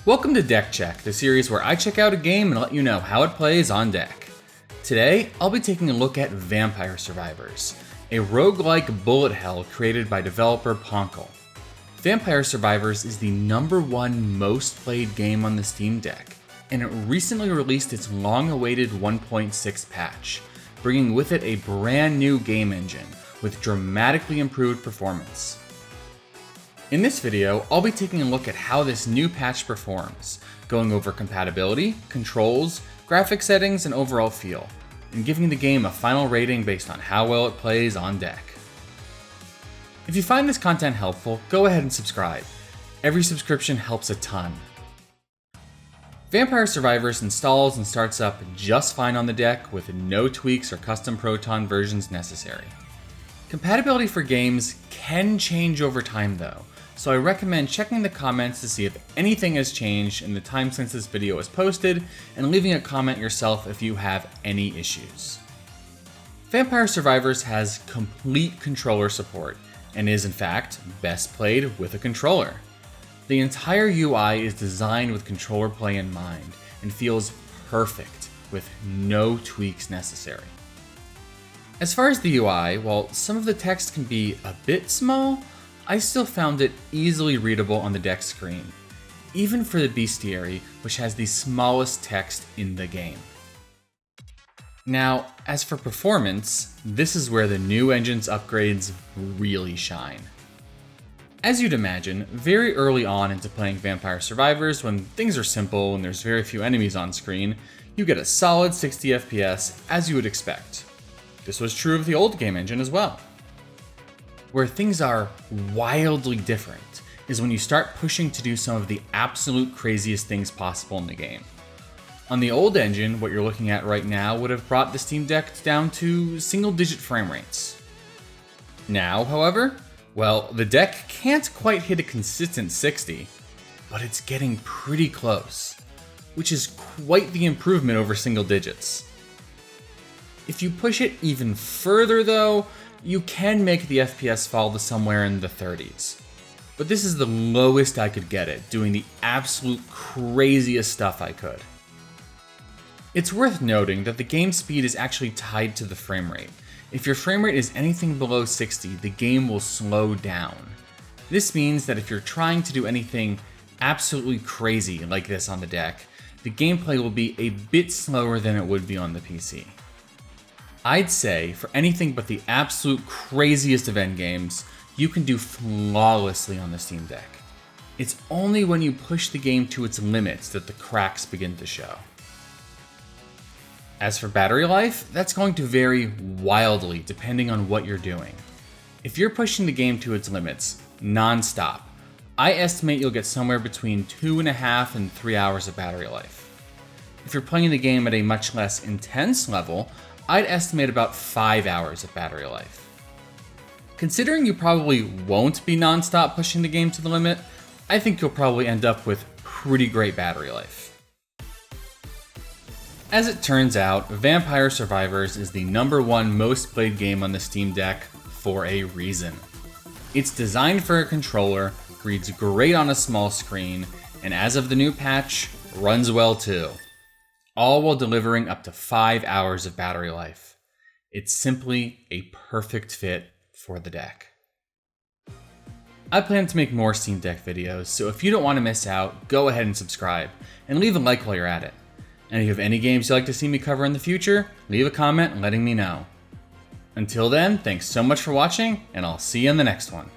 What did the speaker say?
Welcome to Deck Check, the series where I check out a game and let you know how it plays on deck. Today, I'll be taking a look at Vampire Survivors, a roguelike bullet hell created by developer Ponkel. Vampire Survivors is the #1 most played game on the Steam Deck, and it recently released its long-awaited 1.6 patch, bringing with it a brand new game engine with dramatically improved performance. In this video, I'll be taking a look at how this new patch performs, going over compatibility, controls, graphic settings, and overall feel, and giving the game a final rating based on how well it plays on deck. If you find this content helpful, go ahead and subscribe. Every subscription helps a ton. Vampire Survivors installs and starts up just fine on the deck with no tweaks or custom Proton versions necessary. Compatibility for games can change over time though, so I recommend checking the comments to see if anything has changed in the time since this video was posted, and leaving a comment yourself if you have any issues. Vampire Survivors has complete controller support, and is in fact best played with a controller. The entire UI is designed with controller play in mind, and feels perfect with no tweaks necessary. As far as the UI, while some of the text can be a bit small, I still found it easily readable on the deck screen, even for the bestiary, which has the smallest text in the game. Now, as for performance, this is where the new engine's upgrades really shine. As you'd imagine, very early on into playing Vampire Survivors, when things are simple and there's very few enemies on screen, you get a solid 60 FPS as you would expect. This was true of the old game engine as well. Where things are wildly different is when you start pushing to do some of the absolute craziest things possible in the game. On the old engine, what you're looking at right now would have brought the Steam Deck down to single-digit frame rates. Now, however, well, the deck can't quite hit a consistent 60, but it's getting pretty close, which is quite the improvement over single digits. If you push it even further though, you can make the FPS fall to somewhere in the 30s. But this is the lowest I could get it, doing the absolute craziest stuff I could. It's worth noting that the game speed is actually tied to the frame rate. If your frame rate is anything below 60, the game will slow down. This means that if you're trying to do anything absolutely crazy like this on the deck, the gameplay will be a bit slower than it would be on the PC. I'd say, for anything but the absolute craziest of endgames, you can do flawlessly on the Steam Deck. It's only when you push the game to its limits that the cracks begin to show. As for battery life, that's going to vary wildly depending on what you're doing. If you're pushing the game to its limits, non-stop, I estimate you'll get somewhere between 2.5 and 3 hours of battery life. If you're playing the game at a much less intense level, I'd estimate about 5 hours of battery life. Considering you probably won't be non-stop pushing the game to the limit, I think you'll probably end up with pretty great battery life. As it turns out, Vampire Survivors is the #1 most played game on the Steam Deck for a reason. It's designed for a controller, reads great on a small screen, and as of the new patch, runs well too. All while delivering up to 5 hours of battery life. It's simply a perfect fit for the deck. I plan to make more Steam Deck videos, so if you don't want to miss out, go ahead and subscribe, and leave a like while you're at it. And if you have any games you'd like to see me cover in the future, leave a comment letting me know. Until then, thanks so much for watching, and I'll see you in the next one.